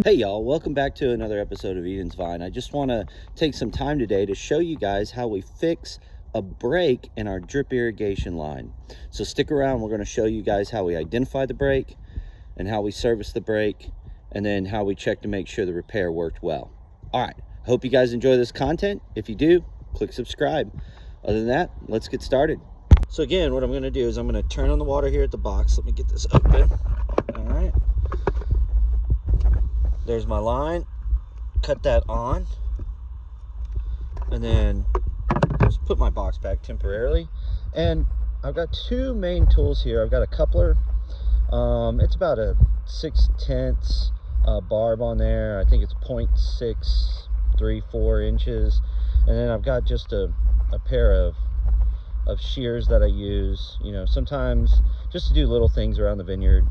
Hey y'all, welcome back to another episode of Eden's Vine. I just want to take some time today to show you guys how we fix a break in our drip irrigation line. So stick around, we're going to show you guys how we identify the break and how we service the break and then how we check to make sure the repair worked well. All right, hope you guys enjoy this content. If you do, click subscribe. Other than that, let's get started. So again, what I'm going to do is I'm going to turn on the water here at the box. Let me get this open. All right. There's my line, cut that on, and then just put my box back temporarily. And I've got two main tools here. I've got a coupler. It's about a 6/10 barb on there. I think it's 0.634 inches. And then I've got just a pair of shears that I use, you know, sometimes just to do little things around the vineyard.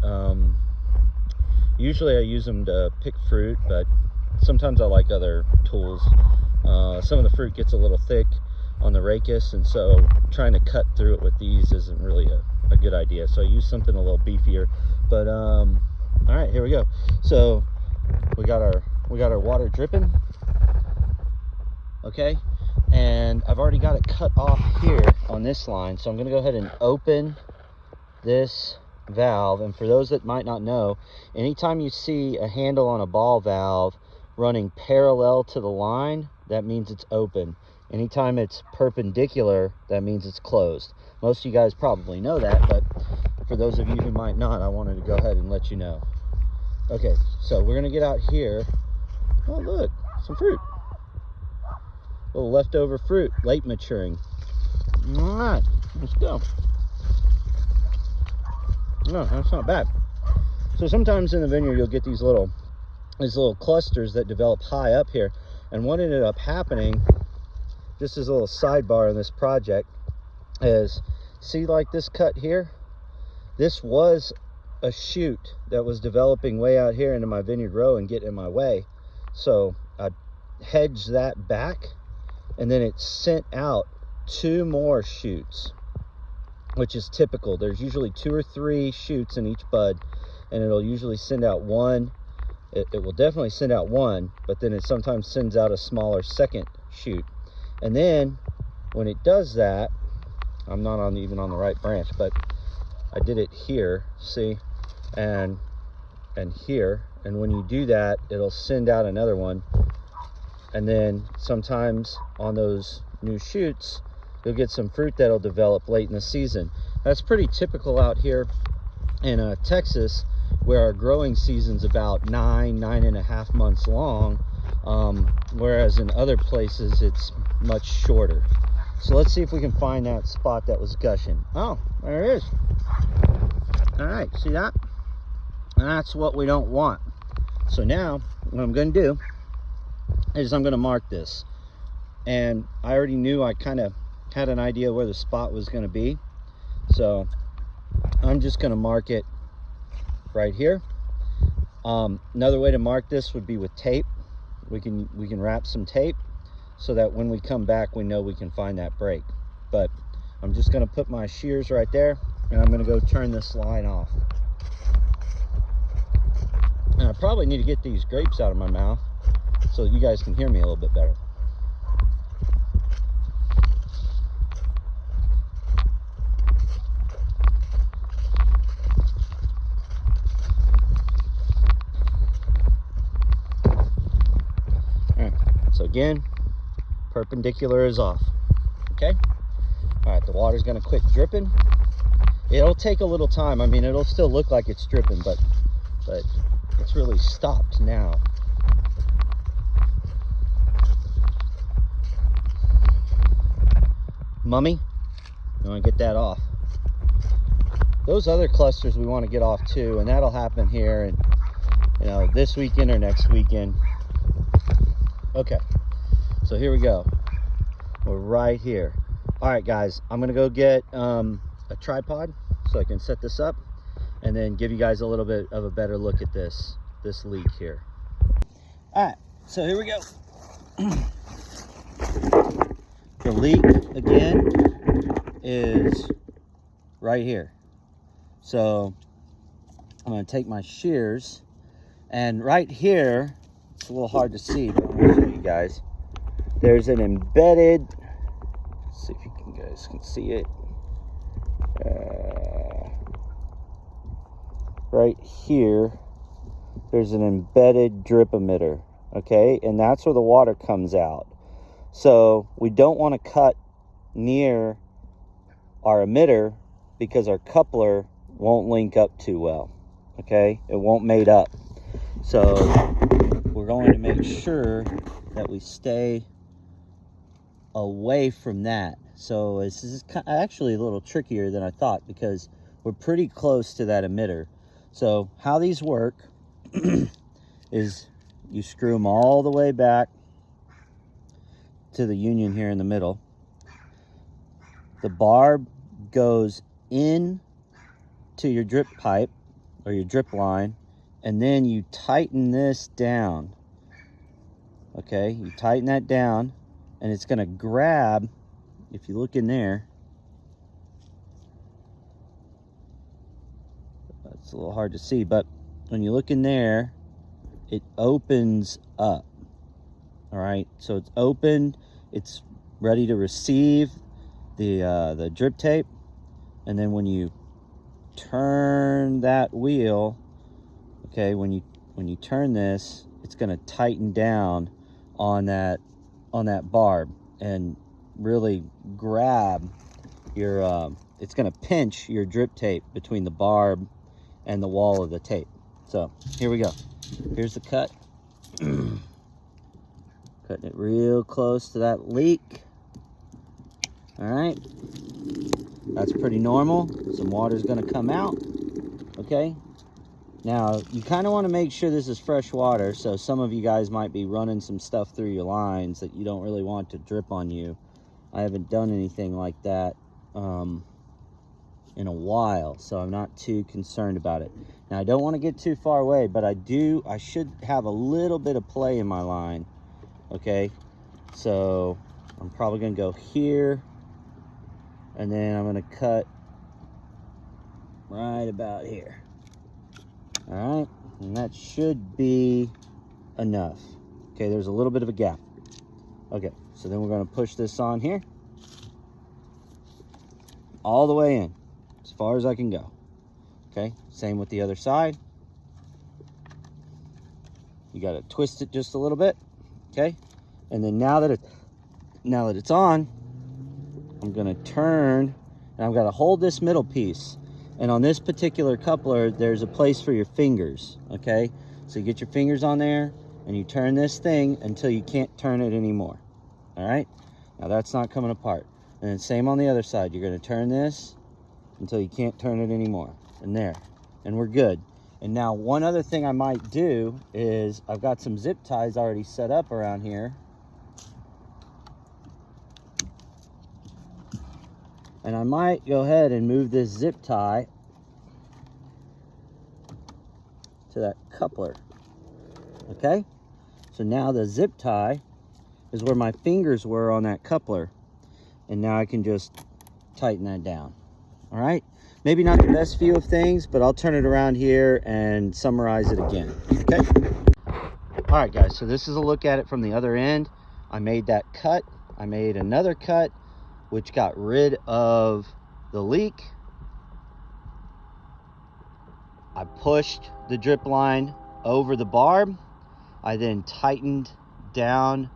Usually I use them to pick fruit, but sometimes I like other tools. Some of the fruit gets a little thick on the rachis, and so trying to cut through it with these isn't really a good idea. So I use something a little beefier. But all right, here we go. So we got our water dripping. Okay, and I've already got it cut off here on this line. So I'm gonna go ahead and open this valve. And for those that might not know, anytime you see a handle on a ball valve running parallel to the line, that means it's open. Anytime it's perpendicular, that means it's closed. Most of you guys probably know that, but for those of you who might not, I wanted to go ahead and let you know. Okay, so we're gonna get out here. Oh look, some fruit, a little leftover fruit, late maturing. All right, let's go. No, that's not bad. So sometimes in the vineyard you'll get these little clusters that develop high up here. And what ended up happening, just as a little sidebar in this project, is see like this cut here? This was a shoot that was developing way out here into my vineyard row and get in my way. So I hedged that back, and then it sent out two more shoots, which is typical. There's usually 2 or 3 shoots in each bud, and it'll usually send out one. It will definitely send out one, but then it sometimes sends out a smaller second shoot. And then when it does that, I'm not even on the right branch, but I did it here, see, and here. And when you do that, it'll send out another one. And then sometimes on those new shoots, you'll get some fruit that'll develop late in the season. That's pretty typical out here in Texas, where our growing season's about 9.5 months long, whereas in other places it's much shorter. So let's see if we can find that spot that was gushing. Oh, there it is. All right, see that? That's what we don't want. So now what I'm going to do is I'm going to mark this. And I already knew, I kind of had an idea where the spot was going to be, so I'm just going to mark it right here. Another way to mark this would be with tape. We can wrap some tape so that when we come back we know we can find that break. But I'm just going to put my shears right there, and I'm going to go turn this line off. And I probably need to get these grapes out of my mouth so that you guys can hear me a little bit better. So again, perpendicular is off. Okay. All right, the water's gonna quit dripping. It'll take a little time. I mean, it'll still look like it's dripping, but it's really stopped now. Mummy, you want to get that off. Those other clusters we want to get off too, and that'll happen here, and you know, this weekend or next weekend. Okay, so here we go. We're right here. All right, guys, I'm gonna go get a tripod so I can set this up and then give you guys a little bit of a better look at this leak here. All right, so here we go. The leak again is right here. So I'm going to take my shears And right here, it's a little hard to see, but I'm gonna show you guys. There's an embedded, let's see if you guys can see it. Right here, there's an embedded drip emitter, okay? And that's where the water comes out. So we don't want to cut near our emitter because our coupler won't link up too well, okay? It won't mate up. So we're going to make sure that we stay away from that. So this is actually a little trickier than I thought because we're pretty close to that emitter. So how these work is you screw them all the way back to the union here in the middle. The barb goes in to your drip pipe or your drip line, and then you tighten this down. Okay, you tighten that down, and it's going to grab, if you look in there, it's a little hard to see, but when you look in there, it opens up. All right, so it's opened, it's ready to receive the drip tape, and then when you turn that wheel, okay, when you turn this, it's going to tighten down on that barb and really grab your it's going to pinch your drip tape between the barb and the wall of the tape. So here we go. Here's the cut. Cutting it real close to that leak. All right, that's pretty normal. Some water's going to come out. Okay, now you kind of want to make sure this is fresh water, so some of you guys might be running some stuff through your lines that you don't really want to drip on you. I haven't done anything like that in a while, so I'm not too concerned about it. Now I don't want to get too far away, but I should have a little bit of play in my line. Okay, so I'm probably gonna go here, and then I'm gonna cut right about here. All right, and that should be enough. Okay, there's a little bit of a gap. Okay, so then we're gonna push this on here all the way in, as far as I can go. Okay, same with the other side. You gotta twist it just a little bit. Okay, and then now that it's on, I'm gonna turn, and I've got to hold this middle piece. And on this particular coupler, there's a place for your fingers. Okay, so you get your fingers on there, and you turn this thing until you can't turn it anymore. All right, now that's not coming apart. And then same on the other side. You're gonna turn this until you can't turn it anymore. And there, and we're good. And now one other thing I might do is I've got some zip ties already set up around here. And I might go ahead and move this zip tie to that coupler. Okay? So now the zip tie is where my fingers were on that coupler. And now I can just tighten that down. All right? Maybe not the best view of things, but I'll turn it around here and summarize it again. Okay? All right, guys, so this is a look at it from the other end. I made that cut. I made another cut, which got rid of the leak. I pushed the drip line over the barb. I then tightened down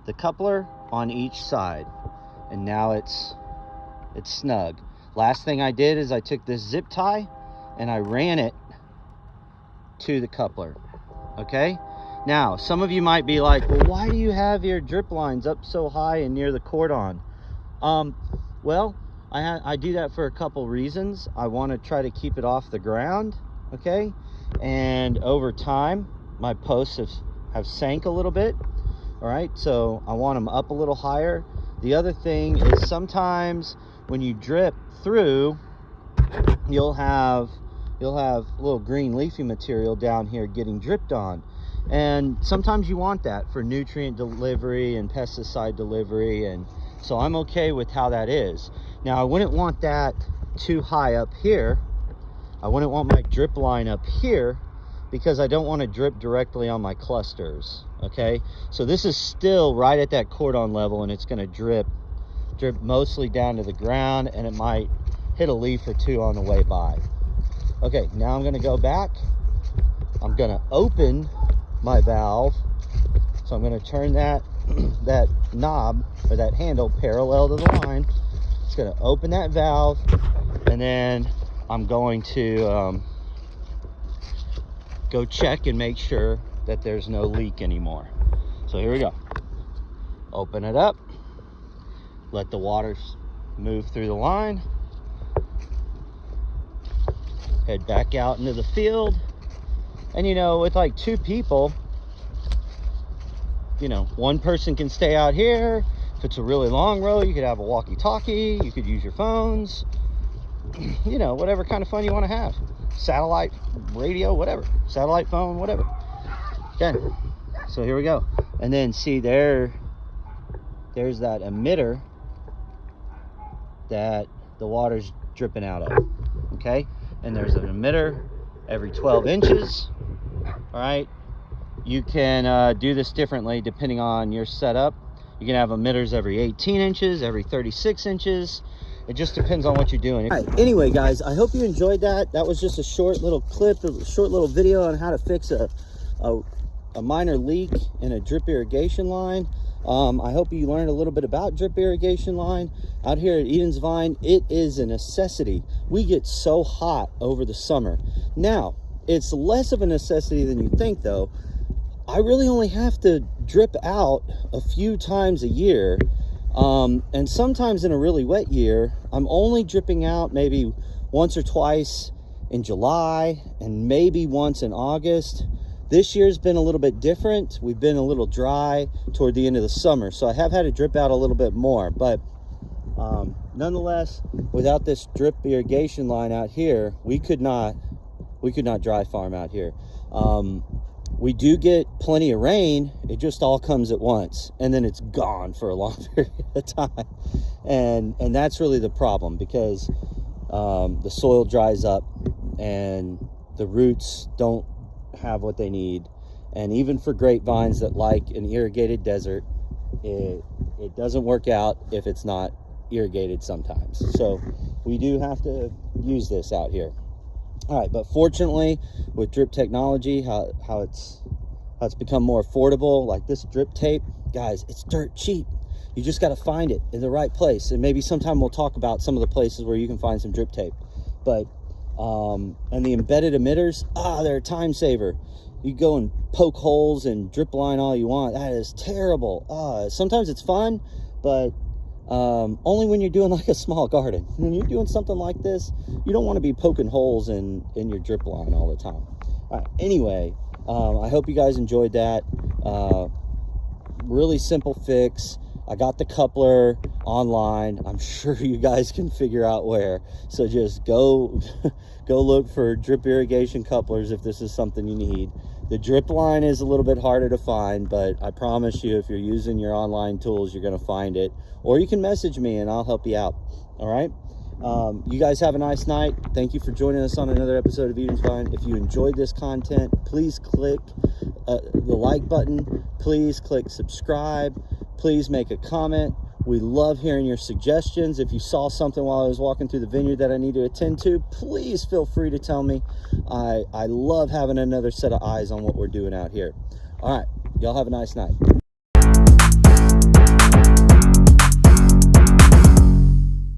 the coupler on each side. And now it's snug. Last thing I did is I took this zip tie and I ran it to the coupler. Okay? Now, some of you might be like, well, why do you have your drip lines up so high and near the cordon? Well, I do that for a couple reasons. I want to try to keep it off the ground, okay? And over time, my posts have sank a little bit, all right? So I want them up a little higher. The other thing is sometimes when you drip through, you'll have little green leafy material down here getting dripped on. And sometimes you want that for nutrient delivery and pesticide delivery, and so I'm okay with how that is. Now, I wouldn't want that too high up here. I wouldn't want my drip line up here because I don't want to drip directly on my clusters. Okay, so this is still right at that cordon level, and it's going to drip mostly down to the ground, and it might hit a leaf or two on the way by. Okay, now I'm going to go back. I'm going to open my valve. So I'm going to turn that that knob or that handle parallel to the line. It's going to open that valve, and then I'm going to go check and make sure that there's no leak anymore. So here we go. Open it up. Let the water move through the line. Head back out into the field. And you know, with like 2 people, you know, one person can stay out here. If it's a really long row, you could have a walkie-talkie, you could use your phones, you know, whatever kind of fun you want to have. Satellite radio, whatever. Satellite phone, whatever. Okay, so here we go. And then see there's that emitter that the water's dripping out of. Okay, and there's an emitter every 12 inches. All right, you can do this differently depending on your setup. You can have emitters every 18 inches, every 36 inches. It just depends on what you're doing. All right, anyway, guys, I hope you enjoyed that. That was just a short little clip, a short little video on how to fix a minor leak in a drip irrigation line. I hope you learned a little bit about drip irrigation line. Out here at Eden's Vine, it is a necessity. We get so hot over the summer. Now, it's less of a necessity than you think, though. I really only have to drip out a few times a year. And sometimes in a really wet year, I'm only dripping out maybe once or twice in July and maybe once in August. This year's been a little bit different. We've been a little dry toward the end of the summer, so I have had to drip out a little bit more. But nonetheless, without this drip irrigation line out here, we could not dry farm out here. We do get plenty of rain. It just all comes at once, and then it's gone for a long period of time. And that's really the problem, because the soil dries up and the roots don't have what they need. And even for grapevines that like an irrigated desert, it doesn't work out if it's not irrigated sometimes. So we do have to use this out here. All right, but fortunately with drip technology, how it's become more affordable, like this drip tape, guys, it's dirt cheap. You just got to find it in the right place. And maybe sometime we'll talk about some of the places where you can find some drip tape. But and the embedded emitters, they're a time saver. You go and poke holes and drip line all you want. That is terrible. Sometimes it's fun, but only when you're doing like a small garden. When you're doing something like this, you don't want to be poking holes in your drip line all the time. All right, anyway, I hope you guys enjoyed that. Really simple fix. I got the coupler online. I'm sure you guys can figure out where. So just go look for drip irrigation couplers if this is something you need. The drip line is a little bit harder to find, but I promise you, if you're using your online tools, you're going to find it. Or you can message me and I'll help you out. All right? You guys have a nice night. Thank you for joining us on another episode of Eden's Vine. If you enjoyed this content, please click the like button. Please click subscribe. Please make a comment. We love hearing your suggestions. If you saw something while I was walking through the vineyard that I need to attend to, please feel free to tell me. I love having another set of eyes on what we're doing out here. All right, y'all have a nice night.